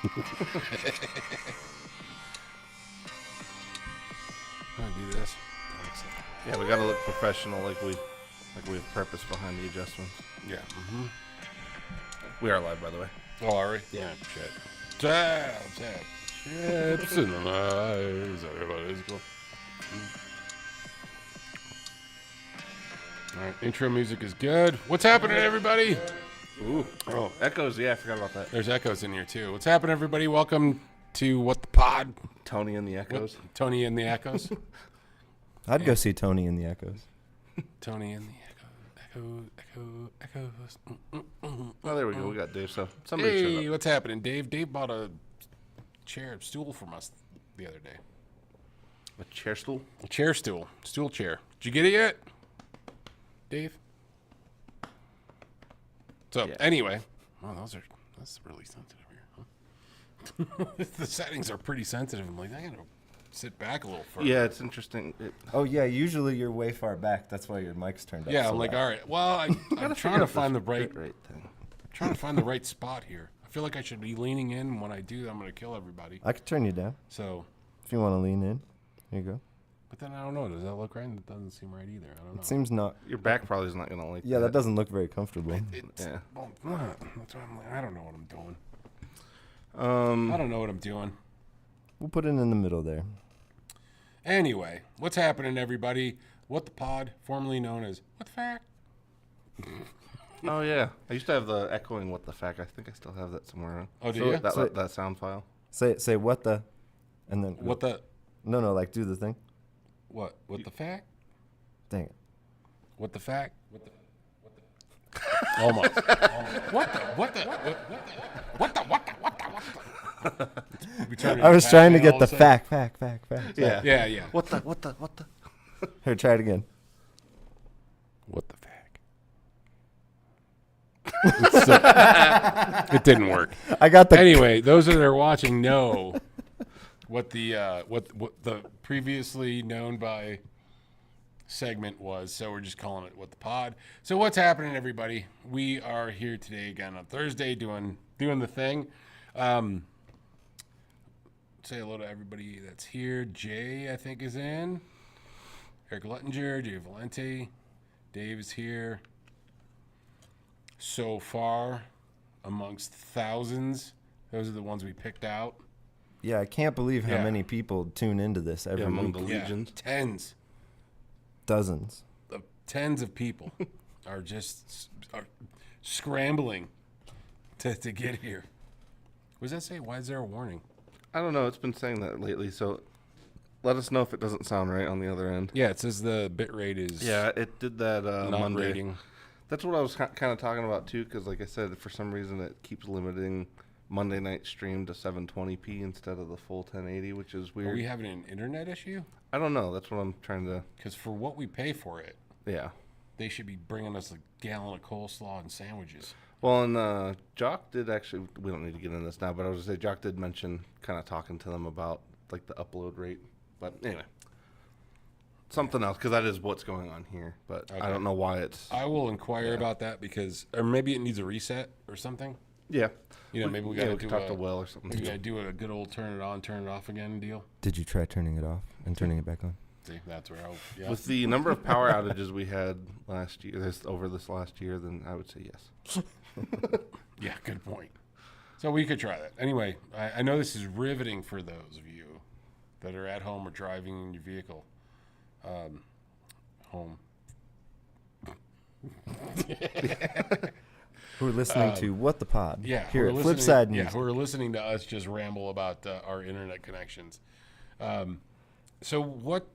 do this. Yeah, we gotta look professional, like we have purpose behind the adjustments. Yeah. Mm-hmm. We are live, by the way. Oh, are we? Yeah. Shit. Tap. Chips in the eyes. Everybody's cool. All right. Intro music is good. What's happening, everybody? Ooh. Oh, echoes. Yeah, I forgot about that. There's echoes in here too. What's happening, everybody? Welcome to What the Pod. Tony and the Echoes. Tony and the Echoes. I'd go see Tony in the Echoes. Tony and the Echoes. Oh, there we go. We got Dave. So somebody showed Hey, up. what's happening, Dave? Dave bought a stool from us the other day. A chair stool. A stool chair. Did you get it yet, Dave? So anyway, well, that's really sensitive here. Huh? The settings are pretty sensitive. I'm like, I gotta sit back a little further. Yeah, it's interesting. Oh yeah, usually you're way far back. That's why your mic's turned up. Yeah, so I'm like, loud. all right. Well, I'm trying to find the right thing. trying to find the right spot here. I feel like I should be leaning in. When I do, I'm gonna kill everybody. I could turn you down So, if you want to lean in. Here you go. but then I don't know. Does that look right? It doesn't seem right either. I don't know. It seems not. Your back probably is not gonna like. Yeah, that doesn't look very comfortable. Yeah. Well, it's not. That's why I'm like, I don't know what I'm doing. Um. I don't know what I'm doing. We'll put it in the middle there. Anyway, what's happening, everybody? What the Pod, formerly known as What the Fact? Oh yeah. I used to have the echoing "What the Fact." I think I still have that somewhere around. Oh, do So you? That sound file. Say what the, and then What the? No, like do the thing. What? What the fact? Dang it. What the fact? What the? Almost. What the? What the? We turned it I was into trying to Batman get all the of a sudden. fact. Yeah. Yeah. What the? Here, try it again. What the fact? It didn't work. I got the. Anyway, those that are watching know what the previously known by segment was, so we're just calling it What the Pod. So what's happening, everybody? We are here today again on Thursday doing the thing. Say hello to everybody that's here. Jay, I think, is in. Eric Luttinger, Jay Valente, Dave is here. So far, amongst thousands, those are the ones we picked out. Yeah, I can't believe how Yeah. many people tune into this every among week. the legions. Tens. Dozens. Tens of people are just scrambling to get here. What does that say? Why is there a warning? I don't know. It's been saying that lately. So let us know if it doesn't sound right on the other end. Yeah, it says the bit rate is Yeah, it did that not Monday. rating. That's what I was kind of talking about too, because like I said, for some reason it keeps limiting Monday night stream to 720p instead of the full 1080, which is Are weird. we having an internet issue? I don't know. That's what I'm trying to. Because for what we pay for it, Yeah. they should be bringing us a gallon of coleslaw and sandwiches. Well, and Jock did actually. We don't need to get into this now, but I was gonna say Jock did mention kind of talking to them about like the upload rate. But anyway, something else because that is what's going on here. But Okay. I don't know why it's. I will inquire about that because, or maybe it needs a reset or something. Yeah. You know, maybe we got to do talk a, to Will or something. maybe we got to do a good old turn it on, turn it off again deal. Did you try turning it off and turning it back on? See, that's where yeah. With the number of power outages we had last year, over this last year, then I would say yes. Yeah, good point. So we could try that. Anyway, I know this is riveting for those of you that are at home or driving in your vehicle. Home. Who are listening to What the Pod? Yeah. Here who at are listening- Flipside Yeah, News. who are listening to us just ramble about our internet connections. So what...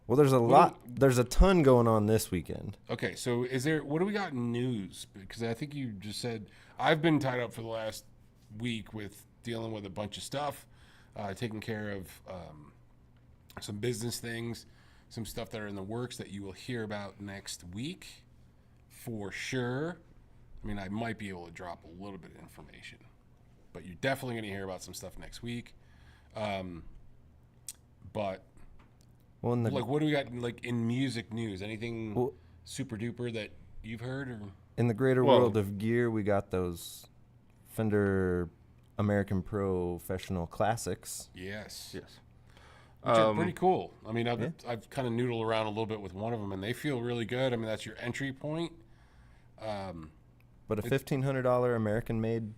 Well, there's a lot. There's a ton going on this weekend. Okay, so what do we got in news? Because I think you just said, I've been tied up for the last week with dealing with a bunch of stuff, taking care of some business things, some stuff that are in the works that you will hear about next week for sure. I mean, I might be able to drop a little bit of information, but you're definitely going to hear about some stuff next week. But Well, in the, like, what do we got like in music news? Anything Well- super duper that you've heard? Or in the greater Well- world of gear, we got those Fender American Professional Classics. Yes. Yes. Which are pretty cool. I mean, Yeah. I've kind of noodled around a little bit with one of them, and they feel really good. I mean, that's your entry point. But a $1,500 American-made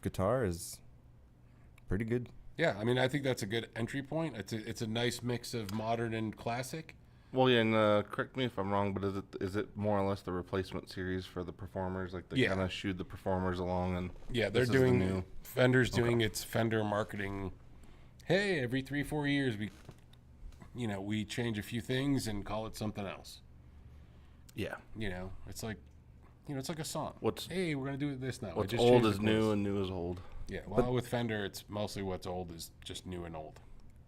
guitar is pretty good. Yeah, I mean, I think that's a good entry point. It's a nice mix of modern and classic. Well, yeah, and correct me if I'm wrong, but is it more or less the replacement series for the Performers? Like they Yeah. kind of shooed the Performers along, and Yeah, they're this is the doing new. Fender's doing its Fender marketing. Hey, every 3-4 years we change a few things and call it something else. Yeah. It's like it's like a song. What's Hey, we're gonna do this now. I What's just old changed is the new, chords. and new is old. Yeah, well, with Fender, it's mostly what's old is just new and old.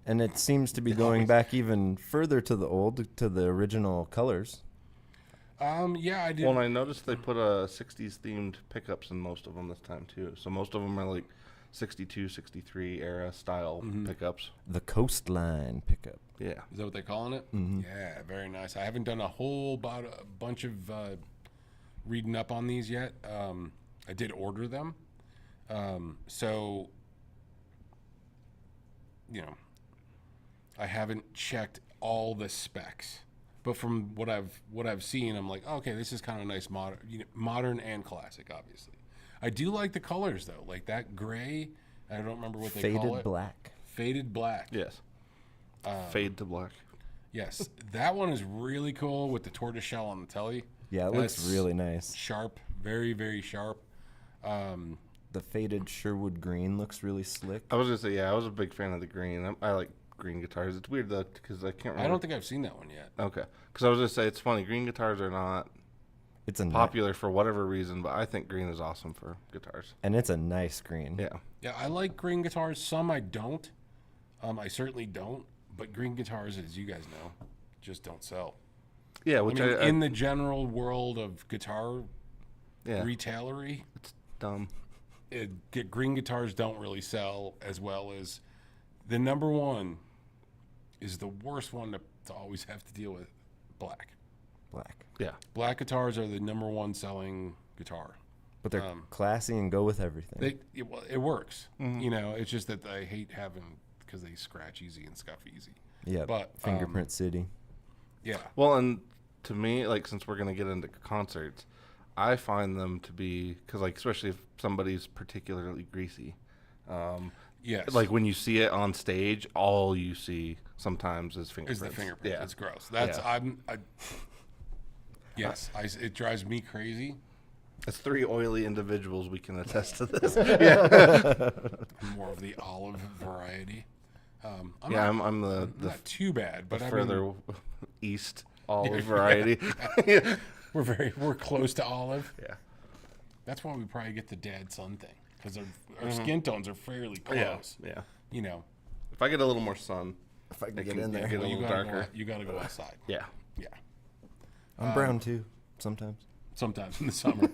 And it seems to be going back even further to the original colors. Yeah, I did. Well, and I noticed they put 60s themed pickups in most of them this time too. So most of them are like 62, 63 era style pickups. The Coastline pickup. Yeah. Is that what they're calling it? Mhm. Yeah, very nice. I haven't done a bunch of reading up on these yet. I did order them, so I haven't checked all the specs. But from what I've seen, I'm like, okay, this is kind of nice, modern and classic. Obviously, I do like the colors though, like that gray. I don't remember what they call Faded it. black. Faded black. Yes. Fade to black. Yes, that one is really cool with the tortoiseshell on the telly. Yeah, it looks really nice. Sharp, very, very sharp. The faded Sherwood green looks really slick. I was gonna say, yeah, I was a big fan of the green. I like green guitars. It's weird though because I can't remember. I don't think I've seen that one yet. Okay, because I was gonna say it's funny. Green guitars are not It's a popular for whatever reason, but I think green is awesome for guitars. and it's a nice green. Yeah. Yeah, I like green guitars. Some I don't. I certainly don't. But green guitars, as you guys know, just don't sell. Yeah, I which mean, I in the general world of guitar yeah, retailery, it's dumb. green guitars don't really sell as well as the number one is the worst one to always have to deal with, black. Black. Yeah. Black guitars are the number one selling guitar. But they're classy and go with everything. It works. It's just that I hate having because they scratch easy and scuff easy. Yeah, but, Fingerprint City. Yeah. Well, and to me, like, since we're gonna get into concerts, I find them to be because, like, especially if somebody's particularly greasy. Yes. Like when you see it on stage, all you see sometimes is is fingerprints. the fingerprint. Yeah. It's gross. That's Yeah. Yes, it drives me crazy. As 3 oily individuals, we can attest to this. I'm more of the olive variety. I'm I'm not too bad, but I further mean, east olive variety. we're close to olive. Yeah. That's why we probably get the dad son thing because our skin tones are fairly close. Yeah. If I get a little more sun, If I can it get can in there. get a well, little darker. you gotta go outside. Yeah. Yeah, I'm brown too, sometimes. sometimes in the summer.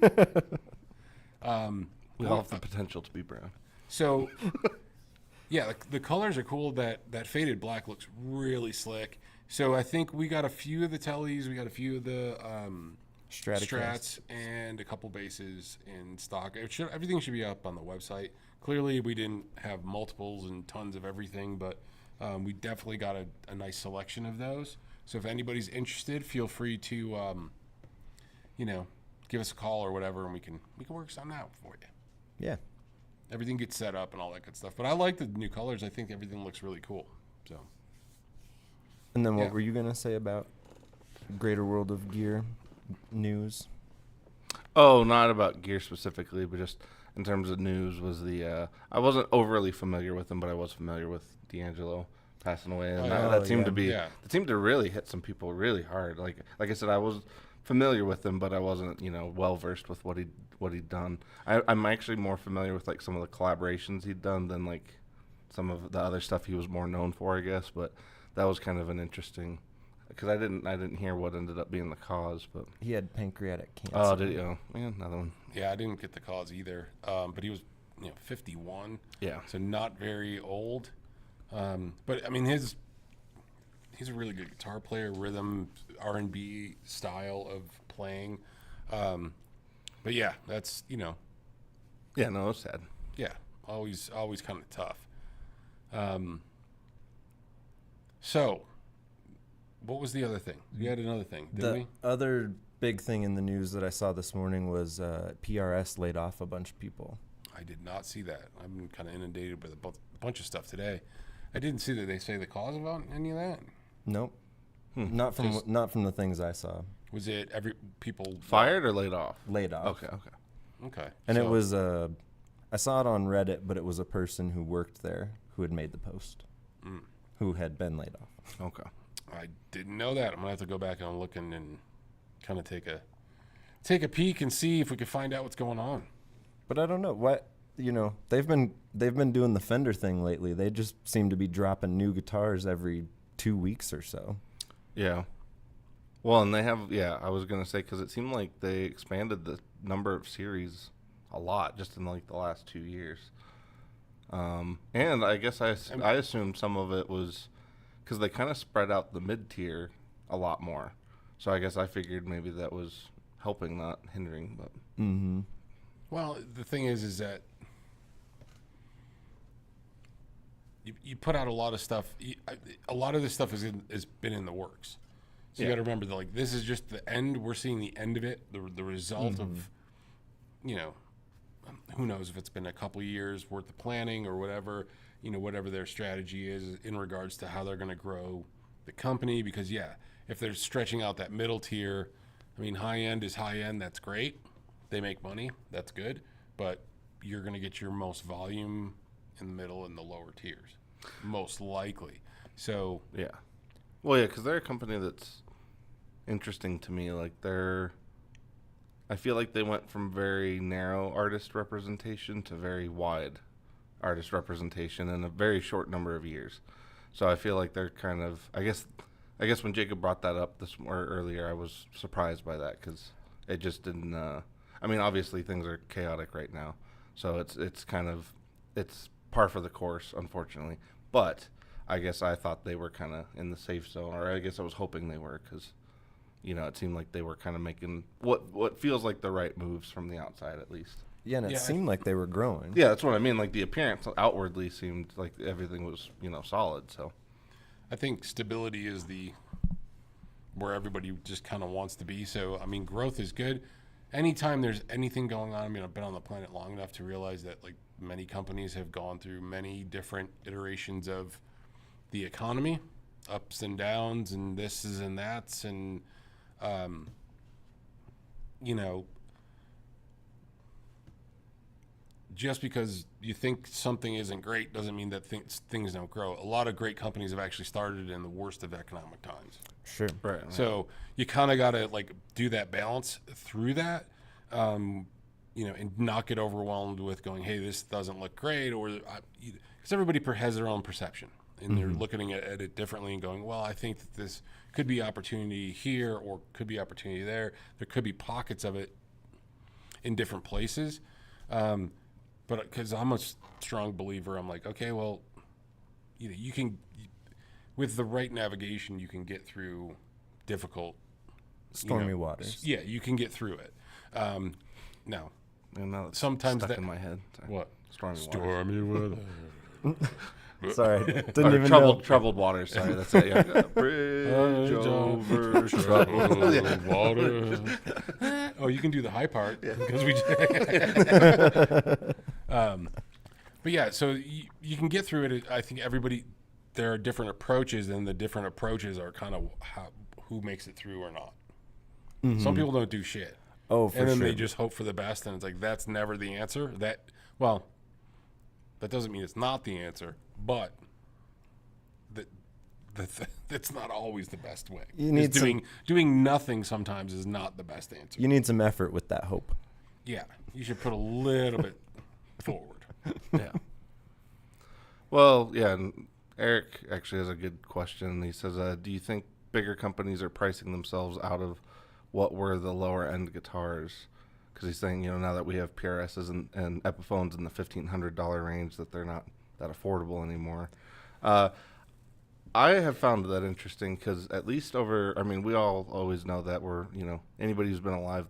We all have the potential to be brown. So, yeah, the colors are cool. That faded black looks really slick. So I think we got a few of the tellies, we got a few of the Strats, and a couple bases in stock. Everything should be up on the website. Clearly, we didn't have multiples and tons of everything, but we definitely got a nice selection of those. So if anybody's interested, feel free to, give us a call or whatever, and we can work something out for you. Yeah. Everything gets set up and all that good stuff. But I like the new colors. I think everything looks really cool. So And then what Yeah. were you going to say about Greater World of Gear news? Oh, not about gear specifically, but just in terms of news was I wasn't overly familiar with him, but I was familiar with D'Angelo passing away, and that seemed to be yeah. that seemed to really hit some people really hard. Like I said, I was familiar with him, but I wasn't well versed with what he'd done. I'm actually more familiar with like some of the collaborations he'd done than like some of the other stuff he was more known for, I guess. But that was kind of an interesting. Because I didn't hear what ended up being the cause, but He had pancreatic cancer. oh, did he? Oh, yeah, another one. Yeah, I didn't get the cause either. But he was 51. Yeah, So not very old. But I mean he's a really good guitar player, rhythm, R&B style of playing. But yeah, that's Yeah, no, it's sad. Yeah, always kind of tough. So, what was the other thing? You had another thing, didn't The we? other big thing in the news that I saw this morning was PRS laid off a bunch of people. I did not see that. I've been kind of inundated with a bunch of stuff today. I didn't see that they say the cause about any of that. Nope. Not from the things I saw. Was it people Fired or laid off? Laid off. Okay. Okay, And it so- was I saw it on Reddit, but it was a person who worked there who had made the post, who had been laid off. Okay. I didn't know that. I'm gonna have to go back and look and kind of take a peek and see if we can find out what's going on. But I don't know what they've been doing the Fender thing lately. They just seem to be dropping new guitars every 2 weeks or so. Yeah. Well, and they have, I was going to say, because it seemed like they expanded the number of series a lot just in like the last 2 years. And I guess I assumed some of it was because they kind of spread out the mid-tier a lot more. So I guess I figured maybe that was helping, not hindering. But Mm-hmm. Well, the thing is that you put out a lot of stuff. A lot of this stuff has been in the works. So you got to remember that, like, this is just the end. We're seeing the end of it, the result of, who knows if it's been a couple years worth of planning or whatever, whatever their strategy is in regards to how they're going to grow the company. Because, if they're stretching out that middle tier, I mean, high end is high end. That's great. They make money. That's good. But you're going to get your most volume in the middle and the lower tiers, most likely. So, yeah. Well, yeah, because they're a company that's interesting to me. Like, I feel like they went from very narrow artist representation to very wide artist representation in a very short number of years. So I feel like they're kind of, I guess when Jacob brought that up earlier, I was surprised by that because it just didn't. I mean, obviously things are chaotic right now, so it's kind of par for the course, unfortunately. But I guess I thought they were kind of in the safe zone, or I guess I was hoping they were, because it seemed like they were kind of making what feels like the right moves from the outside, at least. Yeah, and it seemed like they were growing. Yeah, that's what I mean. Like, the appearance outwardly seemed like everything was solid. So I think stability is where everybody just kind of wants to be. So, I mean, growth is good. Anytime there's anything going on, I mean, I've been on the planet long enough to realize that, like, many companies have gone through many different iterations of the economy, ups and downs, and this is and that's, and, just because you think something isn't great doesn't mean that things don't grow. A lot of great companies have actually started in the worst of economic times. Sure. right. So you kind of got to, like, do that balance through that, and not get overwhelmed with going, hey, this doesn't look great, or because everybody has their own perception, and they're looking at it differently and going, well, I think that this could be opportunity here or could be opportunity there. There could be pockets of it in different places. But because I'm a strong believer, I'm like, okay, well, you can, with the right navigation, you can get through difficult, Stormy waters. Yeah, you can get through it. Now, And now it's sometimes stuck that in my head. Sorry. what Stormy waters. weather. Sorry, didn't Or even troubled waters. Sorry, that's it. Yeah. Bridge over troubled water. Oh, you can do the high part because we. But yeah, so you can get through it. I think there are different approaches, and the different approaches are kind of who makes it through or not. Some people don't do shit. Oh, for and then sure. they just hope for the best, and it's like that's never the answer. That doesn't mean it's not the answer, but that's not always the best way. You need doing nothing sometimes is not the best answer. You need some effort with that hope. Yeah, you should put a little bit forward. Yeah. Well, yeah, and Eric actually has a good question. He says, do you think bigger companies are pricing themselves out of what were the lower end guitars? Because he's saying, now that we have PRSs and Epiphones in the $1,500 range, that they're not that affordable anymore. I have found that interesting because at least we all always know that anybody who's been alive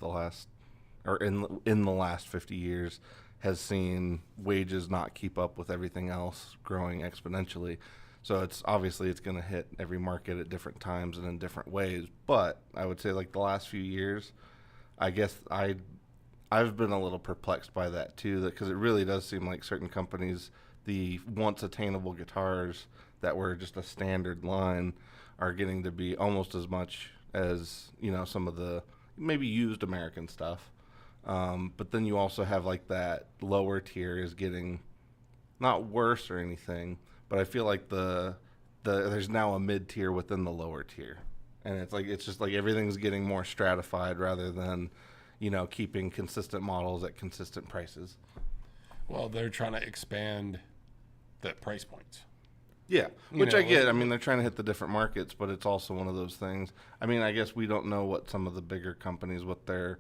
in the last 50 years has seen wages not keep up with everything else growing exponentially. So it's going to hit every market at different times and in different ways. But I would say like the last few years, I guess I've been a little perplexed by that too, because it really does seem like certain companies, the once attainable guitars that were just a standard line, are getting to be almost as much as, you know, some of the maybe used American stuff. But then you also have like that lower tier is getting not worse or anything, but I feel like there's now a mid tier within the lower tier, and it's just like everything's getting more stratified rather than, you know, keeping consistent models at consistent prices. Well, they're trying to expand the price points. Yeah, which know, I get. I mean, they're trying to hit the different markets, but it's also one of those things. I mean, I guess we don't know what some of the bigger companies, what their,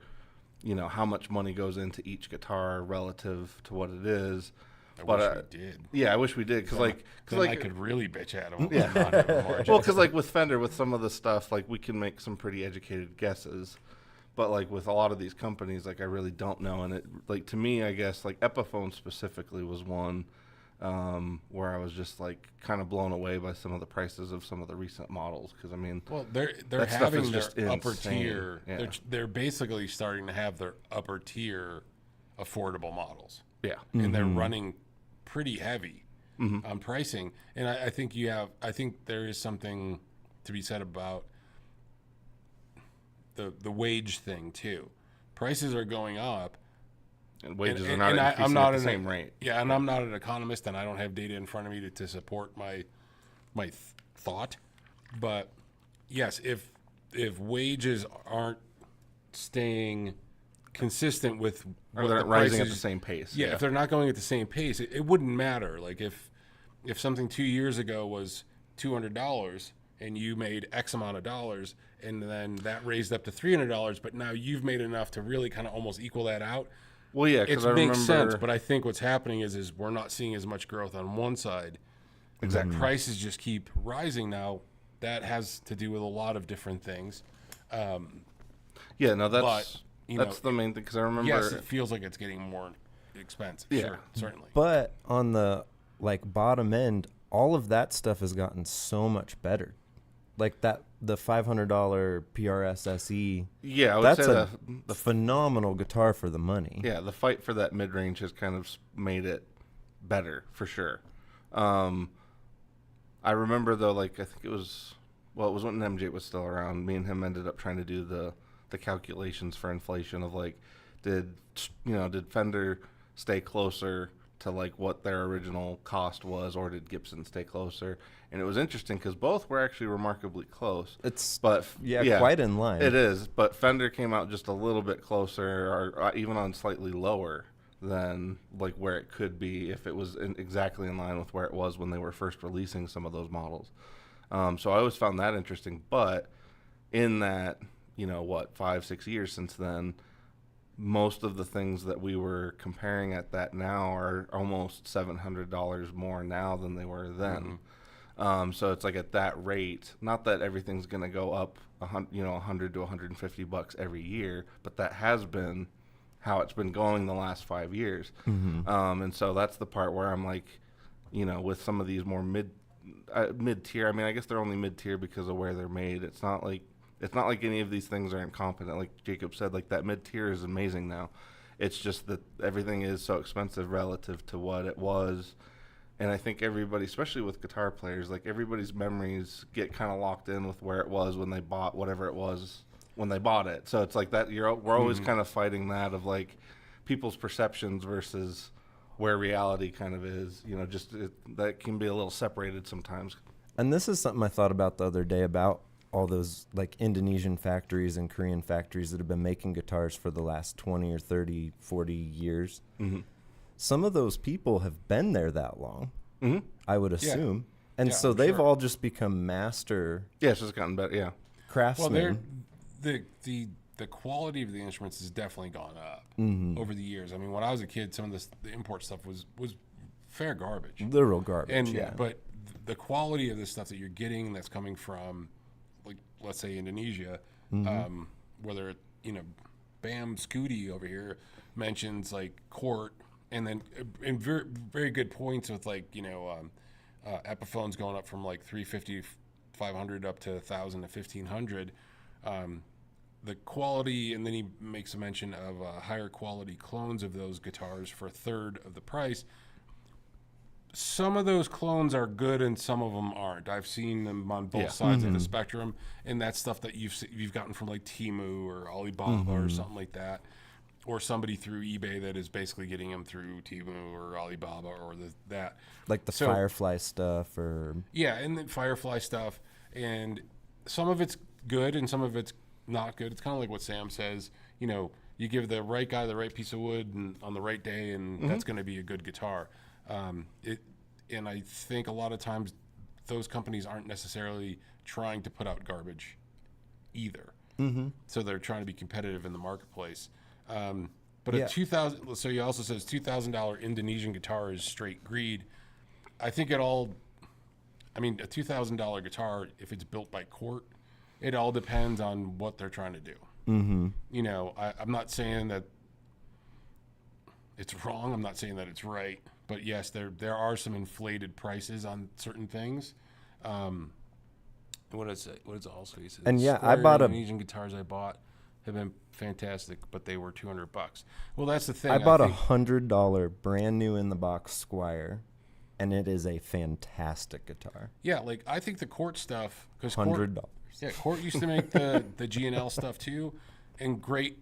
you know, how much money goes into each guitar relative to what it is. I wish we did. Yeah, I wish we did, because I could really bitch at them. Yeah. Not having margins. Well, because like with Fender, with some of the stuff, like we can make some pretty educated guesses, but like with a lot of these companies, like I really don't know. And it, like, to me, I guess like Epiphone specifically was one where I was just like kind of blown away by some of the prices of some of the recent models. Because I mean, well, they're that stuff having is their just upper insane. tier. Yeah. They're basically starting to have their upper tier affordable models, Yeah. and they're running pretty heavy on pricing. And I think I think there is something to be said about the wage thing too. Prices are going up, And wages are not increasing at the same rate. Yeah, and I'm not an economist, and I don't have data in front of me to support my thought. But yes, if wages aren't staying consistent with Or what they're the not rising at prices- the same pace. yeah, if they're not going at the same pace, it wouldn't matter. Like if something 2 years ago was $200 and you made X amount of dollars, and then that raised up to $300, but now you've made enough to really kind of almost equal that out. Well, yeah, It because I makes remember. sense, but I think what's happening is we're not seeing as much growth on one side. Exactly. Prices just keep rising now. That has to do with a lot of different things. Yeah, no, that's But, you that's know, the main thing. Because I remember. Yes, it feels like it's getting more expensive. Yeah. Sure, certainly. But on the like bottom end, all of that stuff has gotten so much better. Like the $500 PRS SE, Yeah, I would that's say a phenomenal guitar for the money. yeah, the fight for that mid range has kind of made it better for sure. I remember though, like I think it was when MJ was still around. Me and him ended up trying to do the calculations for inflation of like, did Fender stay closer to like what their original cost was, or did Gibson stay closer? And it was interesting because both were actually remarkably close. It's But quite in line. It is, but Fender came out just a little bit closer, or even on slightly lower than like where it could be if it was exactly in line with where it was when they were first releasing some of those models. So I always found that interesting. But in that, 5-6 years since then, most of the things that we were comparing at that now are almost $700 more now than they were then. So it's like at that rate, not that everything's going to go up, $100 to $150 every year, but that has been how it's been going the last 5 years. And so that's the part where I'm like, with some of these more mid tier. I mean, I guess they're only mid tier because of where they're made. It's not like any of these things are incompetent. Like Jacob said, like that mid tier is amazing now. It's just that everything is so expensive relative to what it was. And I think everybody, especially with guitar players, like everybody's memories get kind of locked in with where it was when they bought whatever it was when they bought it. So it's like that we're always kind of fighting that of like people's perceptions versus where reality kind of is. That can be a little separated sometimes. And this is something I thought about the other day about all those like Indonesian factories and Korean factories that have been making guitars for the last 20 or 30, 40 years. Some of those people have been there that long, I would assume. And Yeah, so I'm they've sure. all just become master Yeah, it's just gotten better. Yeah. craftsmen. Well, the quality of the instruments has definitely gone up over the years. I mean, when I was a kid, some of the import stuff was fair garbage. Literal garbage, And yeah. but the quality of the stuff that you're getting that's coming from, like, let's say Indonesia, whether Bam Scooty over here mentions like Court and then in very very good points with like Epiphones going up from like 350, 500 up to 1,000 to 1,500. The quality, and then he makes a mention of higher quality clones of those guitars for a third of the price. Some of those clones are good and some of them aren't. I've seen them on both sides of the spectrum, and that's stuff that you've gotten from like Temu or Alibaba or something like that, or somebody through eBay that is basically getting them through Temu or Alibaba or that. Like the Firefly stuff, or yeah, and the Firefly stuff, and some of it's good and some of it's not good. It's kind of like what Sam says. You give the right guy the right piece of wood and on the right day, and that's going to be a good guitar. And I think a lot of times those companies aren't necessarily trying to put out garbage either. So they're trying to be competitive in the marketplace. But a $2,000, so he also says $2,000 Indonesian guitar is straight greed. I think a $2,000 guitar, if it's built by Cort, it all depends on what they're trying to do. I'm not saying that it's wrong. I'm not saying that it's right. But yes, there are some inflated prices on certain things. What does it also he says? And yeah, I bought Indonesian guitars I bought have been fantastic, but they were $200. Well, that's the thing. I bought $100 brand new in the box Squire, and it is a fantastic guitar. Yeah, like I think the Cort stuff, because $100. Yeah, Cort used to make the G&L stuff too, and great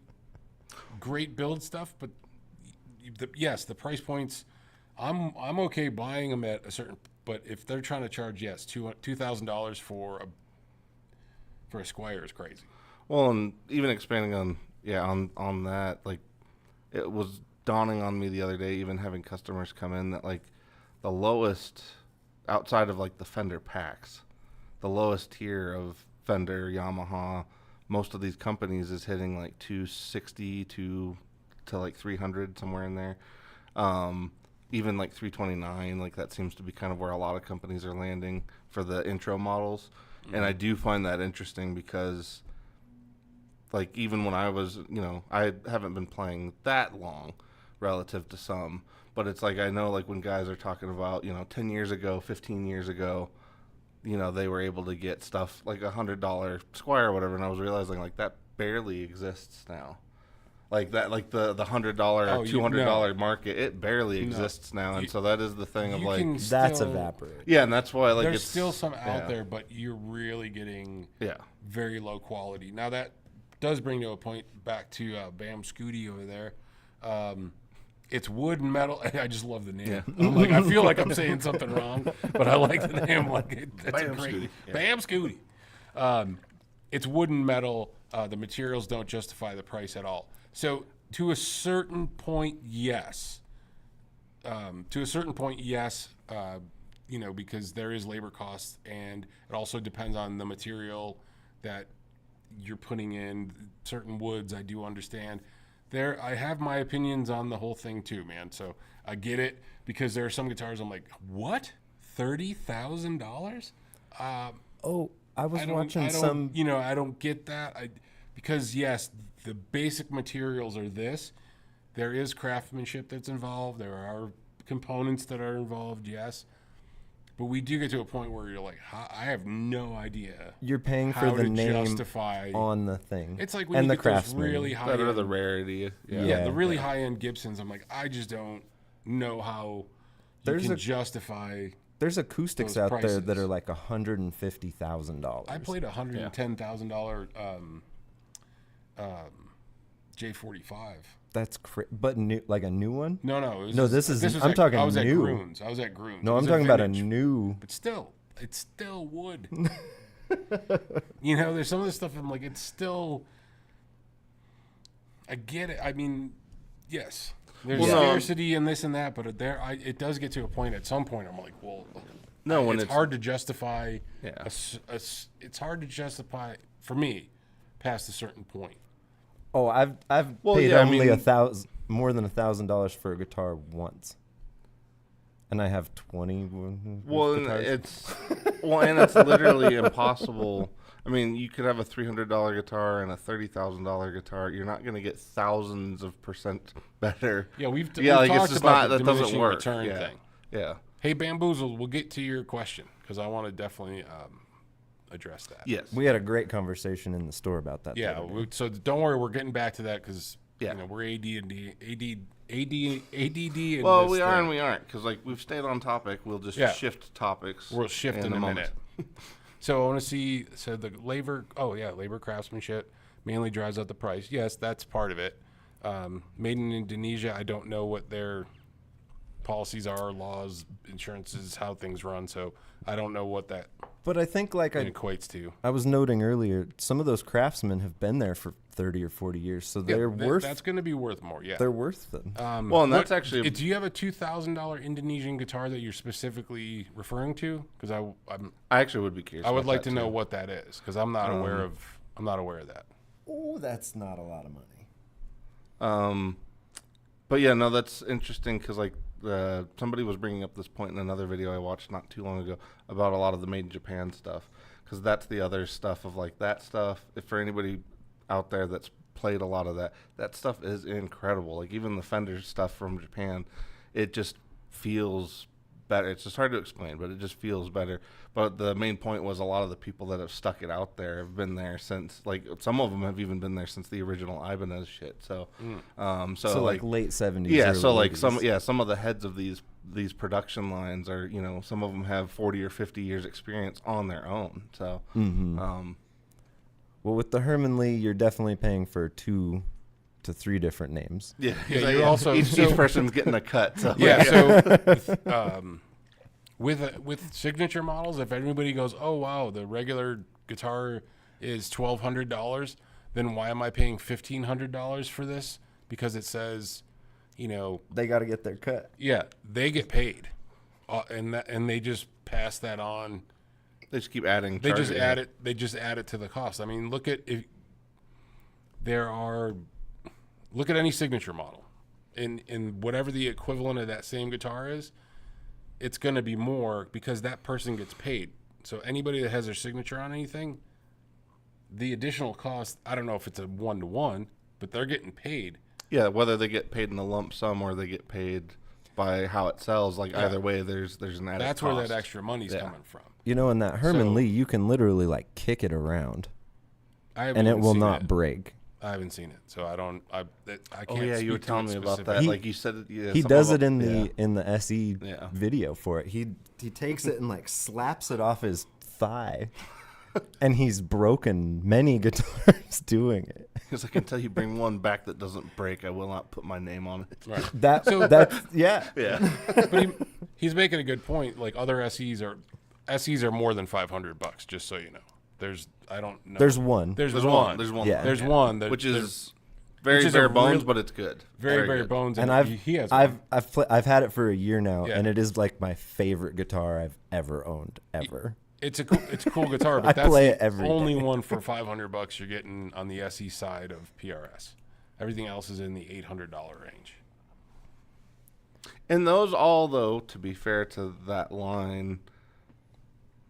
build stuff. But the price points, I'm okay buying them at a certain. But if they're trying to charge $2,000 for a Squire is crazy. Well, and even expanding on that, like it was dawning on me the other day, even having customers come in, that like the lowest outside of like the Fender packs, the lowest tier of Fender, Yamaha, most of these companies is hitting like 260 to like 300, somewhere in there. Even like 329, like that seems to be kind of where a lot of companies are landing for the intro models. And I do find that interesting because like even when I was, I haven't been playing that long relative to some, but it's like I know like when guys are talking about, 10 years ago, 15 years ago, they were able to get stuff like $100 Squire or whatever, and I was realizing like that barely exists now. Like that, like the $100 or $200 market, it barely exists now, and so that is the thing of like that's evaporated. Yeah, and that's why like there's it's still some out there, but you're really getting very low quality. Now that does bring to a point back to Bam Scooty over there. It's wood and metal. I just love the name. Yeah. I'm like, I feel like I'm saying something wrong, but I like the name. That's Bam a great Scooty. Yeah. Bam Scooty. It's wood and metal. The materials don't justify the price at all. So to a certain point, yes. Because there is labor costs, and it also depends on the material that you're putting in. Certain woods, I do understand. I have my opinions on the whole thing too, man. So I get it, because there are some guitars I'm like, what? $30,000? I was watching some. I don't get that. Because yes, the basic materials are this. There is craftsmanship that's involved. There are components that are involved, yes. But we do get to a point where you're like, I have no idea. You're paying for the name justify on the thing. It's like when you get those really high that are the rarity. The really high-end Gibsons. I'm like, I just don't know how you can justify. There's acoustics out there that are like $150,000. I played $110,000 J45. That's but new, like a new one? No. I'm talking I was new. at Groons. No, I'm talking about a new. But still, it's still wood. There's some of the stuff I'm like, it's still. I get it. I mean, yes, there's scarcity and this and that, but it does get to a point. At some point, I'm like, well, it's hard to justify. Yeah. It's hard to justify for me past a certain point. Oh, I've paid only more than $1,000 for a guitar once, and I have 20. Well, and it's literally impossible. I mean, you could have a $300 guitar and a $30,000 guitar. You're not going to get thousands of percent better. Yeah, we've like, talked it's just about not, the that doesn't diminishing work. return Yeah. thing. Yeah. Hey, Bamboozle, we'll get to your question because I want to definitely address that. Yes. We had a great conversation in the store about that. the Yeah. other day. So don't worry, we're getting back to that because Yeah. we're ADD. In Well, this we are thing. and we aren't because like we've stayed on topic. We'll just Yeah. shift topics. We'll shift in a minute. So I want to see. So the labor. Oh yeah, labor craftsmanship mainly drives up the price. Yes, that's part of it. Made in Indonesia. I don't know what their policies are, laws, insurances, how things run. So I don't know what that But I think like equates to. I was noting earlier, some of those craftsmen have been there for 30 or 40 years, so they're worth. That's going to be worth more. Yeah. They're worth them. Well, and that's actually. Do you have a $2,000 Indonesian guitar that you're specifically referring to? Because I actually would be curious. I would about like that, to know too. what that is because I'm not aware of. I'm not aware of that. Oh, that's not a lot of money. But yeah, no, that's interesting because like somebody was bringing up this point in another video I watched not too long ago about a lot of the made in Japan stuff because that's the other stuff of like that stuff. If for anybody out there that's played a lot of that stuff is incredible. Like even the Fender stuff from Japan, it just feels better. It's just hard to explain, but it just feels better. But the main point was a lot of the people that have stuck it out there have been there since, like some of them have even been there since the original Ibanez shit. So, So like late 70s. yeah. early So like 80s. some of the heads of these production lines are, some of them have 40 or 50 years experience on their own. So, Well, with the Herman Lee, you're definitely paying for 2 to 3 different names. yeah. Yeah, you're also each person's getting a cut. So Yeah. So with signature models, if everybody goes, oh wow, the regular guitar is $1,200, then why am I paying $1,500 for this? Because it says, They got to get their cut. yeah, they get paid, and they just pass that on. they just keep adding. They just charges. add it. They just add it to the cost. I mean, look at any signature model, in whatever the equivalent of that same guitar is, it's going to be more because that person gets paid. So anybody that has their signature on anything, the additional cost, I don't know if it's a 1-to-1, but they're getting paid. Yeah, whether they get paid in a lump sum or they get paid by how it sells, like either way, there's an added That's cost. where that extra money's coming from. In that Herman So- Lee, you can literally like kick it around, I haven't and it even will seen not it. break. I haven't seen it, so I don't. I can't. Oh yeah, you were speak to telling it me about that. specifically. Like you said, yeah, He some does of it in them- the SE Yeah. video for it. He takes it and like slaps it off his thigh, and he's broken many guitars doing it. Because I can tell you, bring one back that doesn't break, I will not put my name on it. Right. That's yeah. Yeah, But he's making a good point. Like other SEs are more than $500. Just so you know, I don't know. There's one. There's there's one. one. There's one. Yeah. There's one that which there's is very which is a bare bones, real- but it's good. very good. bones, And he has one. I've had it for a year now, Yeah. and it is like my favorite guitar I've ever owned ever. It's a cool guitar, but I that's play the it every only day. one for $500 you're getting on the SE side of PRS. Everything else is in the $800 range. And those all, though, to be fair to that line,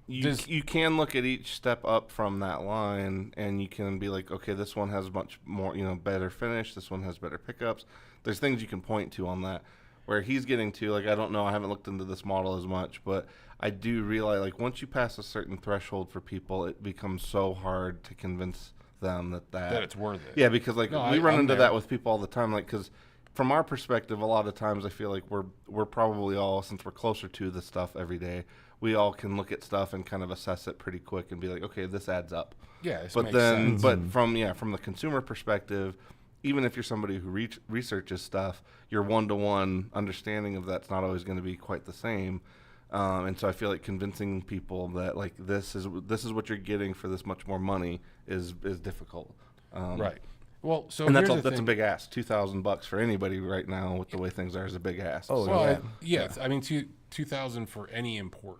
Does- you can look at each step up from that line, and you can be like, okay, this one has much more, better finish. This one has better pickups. There's things you can point to on that. Where he's getting to, like, I don't know, I haven't looked into this model as much, but I do realize, like, once you pass a certain threshold for people, it becomes so hard to convince them that It's worth it. Yeah, because like No, we run I'm into there. that with people all the time. Like, because from our perspective, a lot of times I feel like we're probably all, since we're closer to the stuff every day, we all can look at stuff and kind of assess it pretty quick and be like, okay, this adds up. Yeah, this But makes then, sense. but from the consumer perspective, even if you're somebody who researches stuff, your one-to-one understanding of that's not always going to be quite the same. And so I feel like convincing people that like this is what you're getting for this much more money is difficult. Right. Well, so And that's here's the a thing. big ask. $2,000 for anybody right now with the way things are is a big ask. Oh, So, Well, I mean, 2,000 for any import,